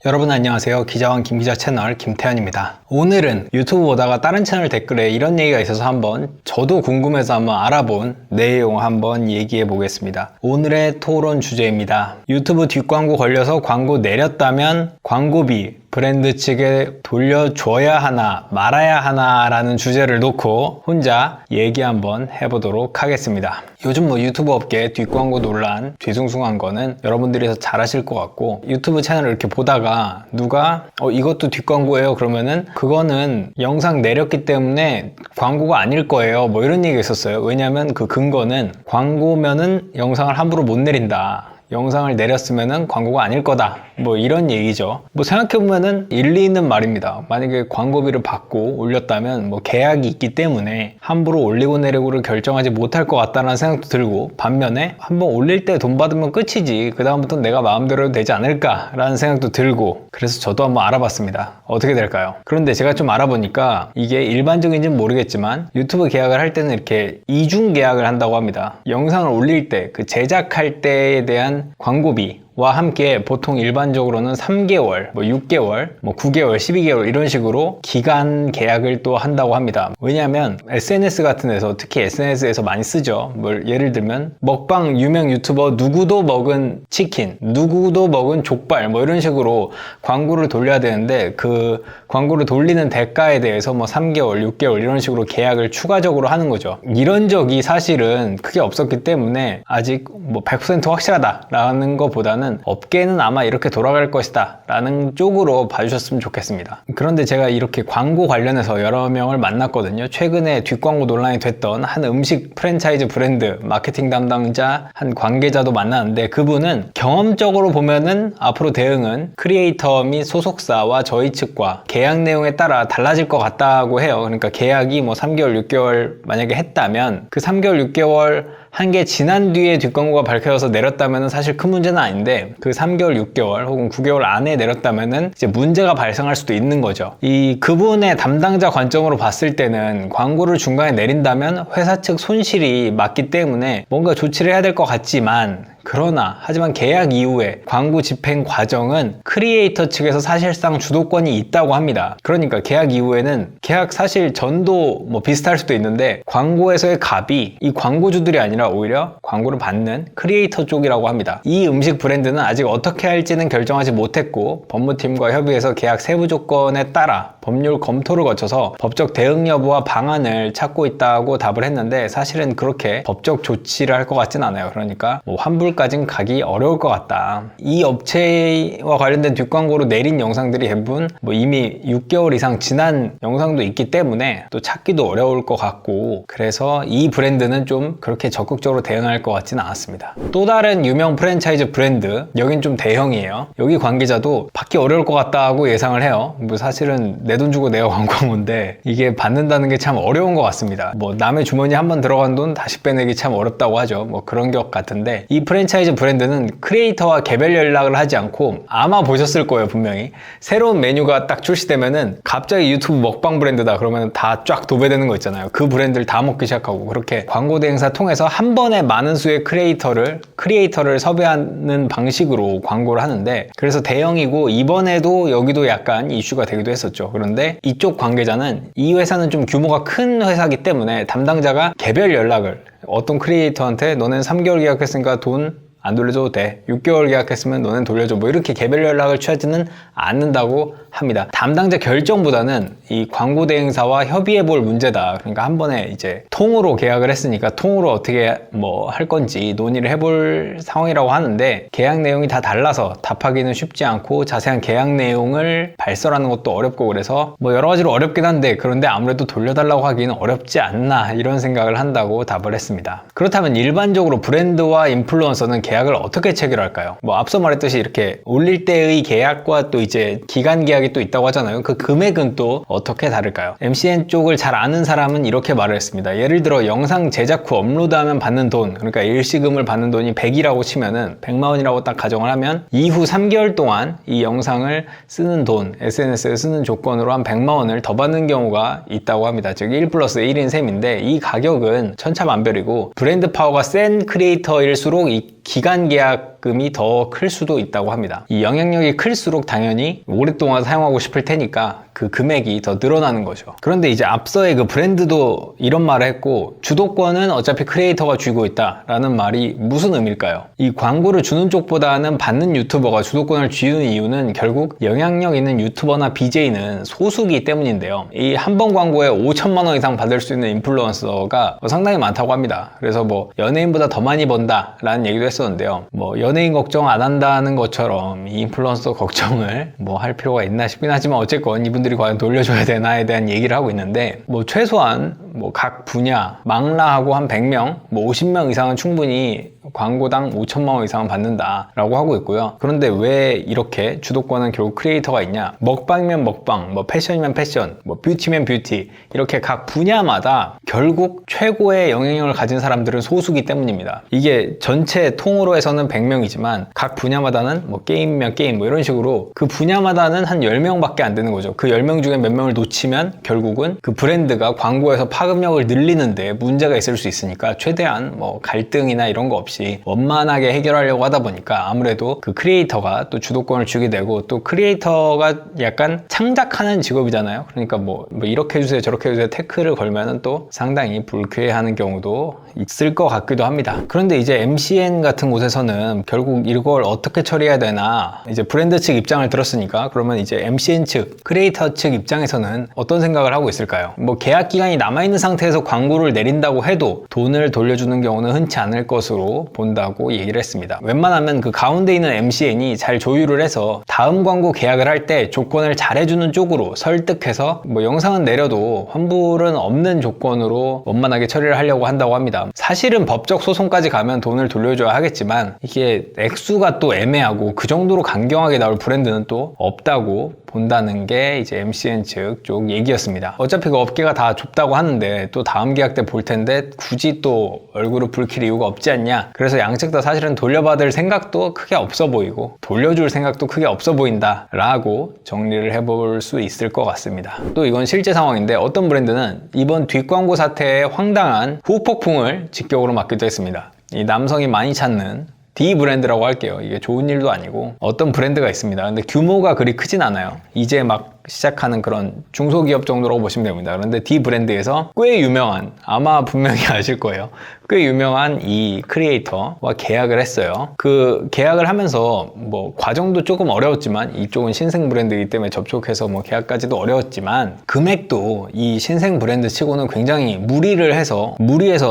여러분 안녕하세요. 기자왕 김기자 채널 김태현입니다. 오늘은 유튜브 보다가 다른 채널 댓글에 이런 얘기가 있어서 한번 저도 궁금해서 한번 알아본 내용 한번 얘기해 보겠습니다. 오늘의 토론 주제입니다. 유튜브 뒷광고 걸려서 광고 내렸다면 광고비 브랜드 측에 돌려줘야 하나 말아야 하나 라는 주제를 놓고 혼자 얘기 한번 해보도록 하겠습니다. 요즘 유튜브 업계 뒷광고 논란 뒤숭숭한 거는 여러분들이 잘 아실 것 같고, 유튜브 채널을 이렇게 보다가 누가 이것도 뒷광고예요 그러면은 그거는 영상 내렸기 때문에 광고가 아닐 거예요 이런 얘기가 있었어요. 왜냐면 그 근거는 광고면은 영상을 함부로 못 내린다, 영상을 내렸으면은 광고가 아닐 거다 이런 얘기죠. 생각해보면은 일리 있는 말입니다. 만약에 광고비를 받고 올렸다면 계약이 있기 때문에 함부로 올리고 내리고를 결정하지 못할 것 같다는 생각도 들고, 반면에 한번 올릴 때 돈 받으면 끝이지 그 다음부터는 내가 마음대로 해도 되지 않을까 라는 생각도 들고, 그래서 저도 한번 알아봤습니다. 어떻게 될까요? 그런데 제가 좀 알아보니까 이게 일반적인지는 모르겠지만 유튜브 계약을 할 때는 이렇게 이중 계약을 한다고 합니다. 영상을 올릴 때 그 제작할 때에 대한 광고비와 함께 보통 일반적으로는 3개월, 6개월, 9개월, 12개월 이런 식으로 기간 계약을 또 한다고 합니다. 왜냐하면 SNS 같은 데서, 특히 SNS에서 많이 쓰죠. 예를 들면 먹방 유명 유튜버 누구도 먹은 치킨, 누구도 먹은 족발 이런 식으로 광고를 돌려야 되는데, 그 광고를 돌리는 대가에 대해서 3개월, 6개월 이런 식으로 계약을 추가적으로 하는 거죠. 이런 적이 사실은 크게 없었기 때문에 아직 100% 확실하다 라는 것보다는 업계는 아마 이렇게 돌아갈 것이다 라는 쪽으로 봐주셨으면 좋겠습니다. 그런데 제가 이렇게 광고 관련해서 여러 명을 만났거든요. 최근에 뒷광고 논란이 됐던 한 음식 프랜차이즈 브랜드 마케팅 담당자 한 관계자도 만났는데, 그분은 경험적으로 보면은 앞으로 대응은 크리에이터 및 소속사와 저희 측과 계약 내용에 따라 달라질 것 같다고 해요. 그러니까 계약이 3개월, 6개월 만약에 했다면 그 3개월, 6개월 한 게 지난 뒤에 뒷광고가 밝혀져서 내렸다면 사실 큰 문제는 아닌데, 그 3개월, 6개월 혹은 9개월 안에 내렸다면 이제 문제가 발생할 수도 있는 거죠. 그분의 담당자 관점으로 봤을 때는 광고를 중간에 내린다면 회사 측 손실이 맞기 때문에 뭔가 조치를 해야 될 것 같지만, 하지만 계약 이후에 광고 집행 과정은 크리에이터 측에서 사실상 주도권이 있다고 합니다. 그러니까 계약 이후에는 계약 사실 전도 비슷할 수도 있는데 광고에서의 갑이 이 광고주들이 아니라 오히려 광고를 받는 크리에이터 쪽이라고 합니다. 이 음식 브랜드는 아직 어떻게 할지는 결정하지 못했고, 법무팀과 협의해서 계약 세부 조건에 따라 법률 검토를 거쳐서 법적 대응 여부와 방안을 찾고 있다고 답을 했는데, 사실은 그렇게 법적 조치를 할 것 같진 않아요. 그러니까 환불까지는 가기 어려울 것 같다. 이 업체와 관련된 뒷광고로 내린 영상들이 대부분 이미 6개월 이상 지난 영상도 있기 때문에 또 찾기도 어려울 것 같고, 그래서 이 브랜드는 좀 그렇게 적극적으로 대응할 것 같지는 않았습니다. 또 다른 유명 프랜차이즈 브랜드, 여긴 좀 대형이에요. 여기 관계자도 받기 어려울 것 같다고 예상을 해요. 사실은 내 돈 주고 내가 광고인데 이게 받는다는 게 참 어려운 것 같습니다. 남의 주머니에 한번 들어간 돈 다시 빼내기 참 어렵다고 하죠. 그런 것 같은데, 이 프랜차이즈 브랜드는 크리에이터와 개별 연락을 하지 않고, 아마 보셨을 거예요 분명히, 새로운 메뉴가 딱 출시되면은 갑자기 유튜브 먹방 브랜드다 그러면 다 쫙 도배되는 거 있잖아요. 그 브랜드를 다 먹기 시작하고, 그렇게 광고 대행사 통해서 한 번에 많은 수의 크리에이터를 섭외하는 방식으로 광고를 하는데, 그래서 대형이고 이번에도 여기도 약간 이슈가 되기도 했었죠. 그런데 이쪽 관계자는 이 회사는 좀 규모가 큰 회사이기 때문에 담당자가 개별 연락을, 어떤 크리에이터한테 너는 3개월 계약했으니까 돈 안 돌려줘도 돼, 6개월 계약했으면 너는 돌려줘, 이렇게 개별 연락을 취하지는 않는다고 합니다. 담당자 결정보다는 이 광고 대행사와 협의해 볼 문제다. 그러니까 한 번에 이제 통으로 계약을 했으니까 통으로 어떻게 할 건지 논의를 해볼 상황이라고 하는데, 계약 내용이 다 달라서 답하기는 쉽지 않고 자세한 계약 내용을 발설하는 것도 어렵고, 그래서 여러 가지로 어렵긴 한데, 그런데 아무래도 돌려달라고 하기는 어렵지 않나 이런 생각을 한다고 답을 했습니다. 그렇다면 일반적으로 브랜드와 인플루언서는 계약을 어떻게 체결할까요? 앞서 말했듯이 이렇게 올릴 때의 계약과 또 이제 기간 계약이 또 있다고 하잖아요. 그 금액은 또 어떻게 다를까요? MCN 쪽을 잘 아는 사람은 이렇게 말을 했습니다. 예를 들어 영상 제작 후 업로드하면 받는 돈, 그러니까 일시금을 받는 돈이 100이라고 치면은 100만 원이라고 딱 가정을 하면 이후 3개월 동안 이 영상을 쓰는 돈, SNS에 쓰는 조건으로 한 100만 원을 더 받는 경우가 있다고 합니다. 즉 1+1인 셈인데, 이 가격은 천차만별이고 브랜드 파워가 센 크리에이터일수록 이 기간 계약 영향력금이 더 클 수도 있다고 합니다. 이 영향력이 클수록 당연히 오랫동안 사용하고 싶을 테니까 그 금액이 더 늘어나는 거죠. 그런데 이제 앞서의 그 브랜드도 이런 말을 했고, 주도권은 어차피 크리에이터가 쥐고 있다라는 말이 무슨 의미일까요? 이 광고를 주는 쪽보다는 받는 유튜버가 주도권을 쥐는 이유는 결국 영향력 있는 유튜버나 BJ는 소수기 때문인데요. 이 한 번 광고에 5천만 원 이상 받을 수 있는 인플루언서가 상당히 많다고 합니다. 그래서 뭐 연예인보다 더 많이 번다 라는 얘기도 했었는데요. 뭐 연예인 걱정 안 한다는 것처럼 이 인플루언서 걱정을 뭐 할 필요가 있나 싶긴 하지만, 어쨌건 이분들이 과연 돌려줘야 되나에 대한 얘기를 하고 있는데, 뭐 최소한 뭐 각 분야 망라하고 한 100명, 뭐 50명 이상은 충분히 광고당 5천만 원 이상은 받는다라고 하고 있고요. 그런데 왜 이렇게 주도권은 결국 크리에이터가 있냐? 먹방이면 먹방, 뭐 패션이면 패션, 뭐 뷰티면 뷰티, 이렇게 각 분야마다 결국 최고의 영향력을 가진 사람들은 소수기 때문입니다. 이게 전체 통으로 해서는 100명이지만 각 분야마다는 뭐 게임이면 게임, 뭐 이런 식으로 그 분야마다는 한 10명밖에 안 되는 거죠. 그 10명 중에 몇 명을 놓치면 결국은 그 브랜드가 광고에서 파급력을 늘리는데 문제가 있을 수 있으니까, 최대한 뭐 갈등이나 이런 거 없이 원만하게 해결하려고 하다 보니까 아무래도 그 크리에이터가 또 주도권을 주게 되고, 또 크리에이터가 약간 창작하는 직업이잖아요. 그러니까 뭐 이렇게 해주세요 저렇게 해주세요 태클을 걸면은 또 상당히 불쾌해하는 경우도 있을 것 같기도 합니다. 그런데 이제 MCN 같은 곳에서는 결국 이걸 어떻게 처리해야 되나, 이제 브랜드 측 입장을 들었으니까 그러면 이제 MCN 측, 크리에이터 측 입장에서는 어떤 생각을 하고 있을까요? 뭐 계약 기간이 남아있는 상태에서 광고를 내린다고 해도 돈을 돌려주는 경우는 흔치 않을 것으로 본다고 얘기를 했습니다. 웬만하면 그 가운데 있는 MCN이 잘 조율을 해서 다음 광고 계약을 할 때 조건을 잘해주는 쪽으로 설득해서 뭐 영상은 내려도 환불은 없는 조건으로 원만하게 처리를 하려고 한다고 합니다. 사실은 법적 소송까지 가면 돈을 돌려줘야 하겠지만, 이게 액수가 또 애매하고 그 정도로 강경하게 나올 브랜드는 또 없다고 본다는 게 이제 MCN 측 쪽 얘기였습니다. 어차피 그 업계가 다 좁다고 하는데 또 다음 계약 때 볼 텐데 굳이 또 얼굴을 붉힐 이유가 없지 않냐. 그래서 양측 다 사실은 돌려받을 생각도 크게 없어 보이고 돌려줄 생각도 크게 없어 보인다 라고 정리를 해볼 수 있을 것 같습니다. 또 이건 실제 상황인데, 어떤 브랜드는 이번 뒷광고 사태에 황당한 후폭풍을 직격으로 맞기도 했습니다. 이 남성이 많이 찾는 D 브랜드라고 할게요. 이게 좋은 일도 아니고 어떤 브랜드가 있습니다. 근데 규모가 그리 크진 않아요. 이제 막 시작하는 그런 중소기업 정도라고 보시면 됩니다. 그런데 D 브랜드에서 꽤 유명한, 아마 분명히 아실 거예요. 꽤 유명한 이 크리에이터와 계약을 했어요. 그 계약을 하면서 뭐 과정도 조금 어려웠지만, 이쪽은 신생 브랜드이기 때문에 접촉해서 뭐 계약까지도 어려웠지만, 금액도 이 신생 브랜드 치고는 굉장히 무리해서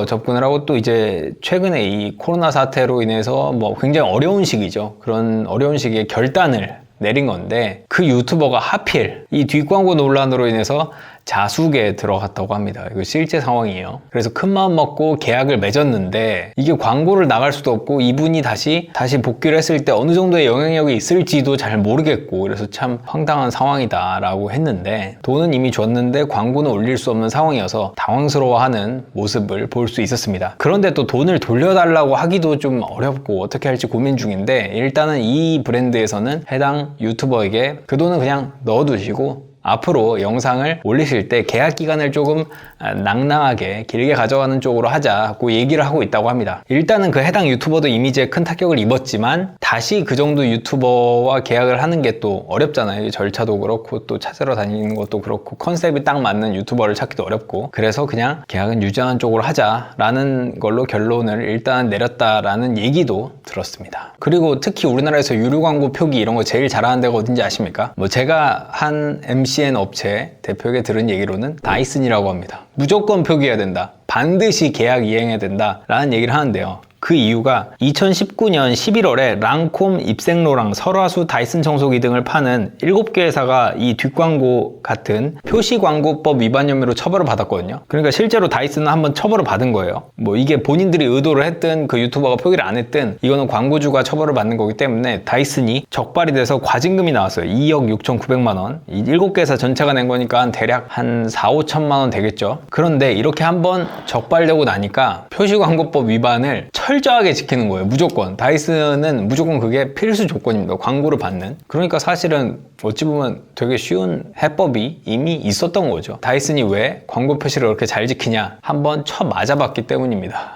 접근을 하고, 또 이제 최근에 이 코로나 사태로 인해서 뭐 굉장히 어려운 시기죠. 그런 어려운 시기에 결단을 내린 건데, 그 유튜버가 하필 이 뒷광고 논란으로 인해서 자숙에 들어갔다고 합니다. 이거 실제 상황이에요. 그래서 큰 마음 먹고 계약을 맺었는데, 이게 광고를 나갈 수도 없고 이분이 다시 복귀를 했을 때 어느 정도의 영향력이 있을지도 잘 모르겠고, 그래서 참 황당한 상황이다 라고 했는데, 돈은 이미 줬는데 광고는 올릴 수 없는 상황이어서 당황스러워하는 모습을 볼 수 있었습니다. 그런데 또 돈을 돌려달라고 하기도 좀 어렵고 어떻게 할지 고민 중인데, 일단은 이 브랜드에서는 해당 유튜버에게 그 돈은 그냥 넣어두시고 앞으로 영상을 올리실 때 계약 기간을 조금 낭낭하게 길게 가져가는 쪽으로 하자고 얘기를 하고 있다고 합니다. 일단은 그 해당 유튜버도 이미지에 큰 타격을 입었지만, 다시 그 정도 유튜버와 계약을 하는 게 또 어렵잖아요. 절차도 그렇고 또 찾으러 다니는 것도 그렇고 컨셉이 딱 맞는 유튜버를 찾기도 어렵고, 그래서 그냥 계약은 유지하는 쪽으로 하자라는 걸로 결론을 일단 내렸다라는 얘기도 들었습니다. 그리고 특히 우리나라에서 유료 광고 표기 이런 거 제일 잘하는 데가 어딘지 아십니까? 뭐 제가 한 MCN 업체 대표에게 들은 얘기로는 다이슨이라고 합니다. 무조건 표기해야 된다, 반드시 계약 이행해야 된다 라는 얘기를 하는데요. 그 이유가 2019년 11월에 랑콤, 입생로랑, 설화수, 다이슨 청소기 등을 파는 7개 회사가 이 뒷광고 같은 표시광고법 위반 혐의로 처벌을 받았거든요. 그러니까 실제로 다이슨은 한번 처벌을 받은 거예요. 뭐 이게 본인들이 의도를 했든 그 유튜버가 표기를 안 했든 이거는 광고주가 처벌을 받는 거기 때문에 다이슨이 적발이 돼서 과징금이 나왔어요. 2억 6,900만 원. 이 7개 회사 전체가 낸 거니까 대략 한 4, 5천만 원 되겠죠. 그런데 이렇게 한번 적발되고 나니까 표시광고법 위반을 철저하게 지키는 거예요. 무조건. 다이슨은 무조건 그게 필수 조건입니다. 광고를 받는. 그러니까 사실은 어찌 보면 되게 쉬운 해법이 이미 있었던 거죠. 다이슨이 왜 광고 표시를 그렇게 잘 지키냐? 한번 쳐 맞아봤기 때문입니다.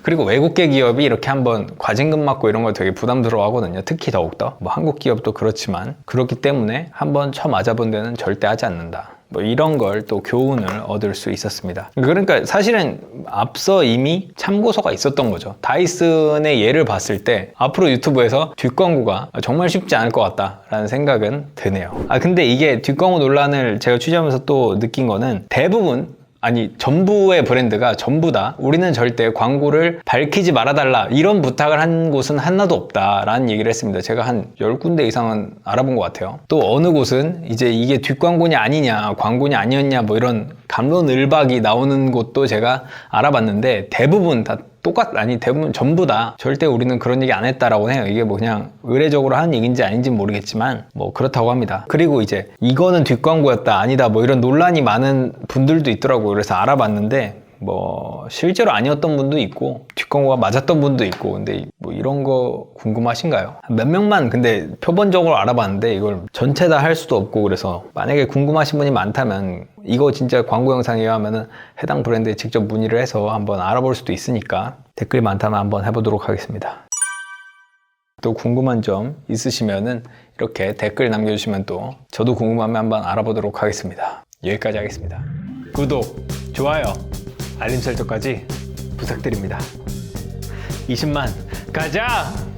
그리고 외국계 기업이 이렇게 한번 과징금 맞고 이런 거 되게 부담스러워 하거든요. 특히 더욱더. 뭐 한국 기업도 그렇지만 그렇기 때문에 한번 쳐 맞아본 데는 절대 하지 않는다. 뭐 이런 걸 또 교훈을 얻을 수 있었습니다. 그러니까 사실은 앞서 이미 참고서가 있었던 거죠. 다이슨의 예를 봤을 때 앞으로 유튜브에서 뒷광고가 정말 쉽지 않을 것 같다라는 생각은 드네요. 근데 이게 뒷광고 논란을 제가 취재하면서 또 느낀 거는 대부분 전부의 브랜드가 전부 다 우리는 절대 광고를 밝히지 말아달라 이런 부탁을 한 곳은 하나도 없다라는 얘기를 했습니다. 제가 한 10군데 이상은 알아본 것 같아요. 또 어느 곳은 이제 이게 뒷광고냐 아니냐 광고냐 아니었냐 뭐 이런 갑론을박이 나오는 곳도 제가 알아봤는데 대부분 다 대부분 전부 다 절대 우리는 그런 얘기 안 했다라고 해요. 이게 뭐 그냥 의례적으로 하는 얘기인지 아닌지 모르겠지만 뭐 그렇다고 합니다. 그리고 이제 이거는 뒷광고였다 아니다 뭐 이런 논란이 많은 분들도 있더라고요. 그래서 알아봤는데 뭐 실제로 아니었던 분도 있고 뒷광고가 맞았던 분도 있고 근데 뭐 이런 거 궁금하신가요? 몇 명만 근데 표본적으로 알아봤는데 이걸 전체 다 할 수도 없고 그래서 만약에 궁금하신 분이 많다면 이거 진짜 광고 영상이에요 하면은 해당 브랜드에 직접 문의를 해서 한번 알아볼 수도 있으니까 댓글이 많다면 한번 해보도록 하겠습니다. 또 궁금한 점 있으시면은 이렇게 댓글 남겨주시면 또 저도 궁금하면 한번 알아보도록 하겠습니다. 여기까지 하겠습니다. 구독, 좋아요, 알림 설정까지 부탁드립니다. 20만 가자!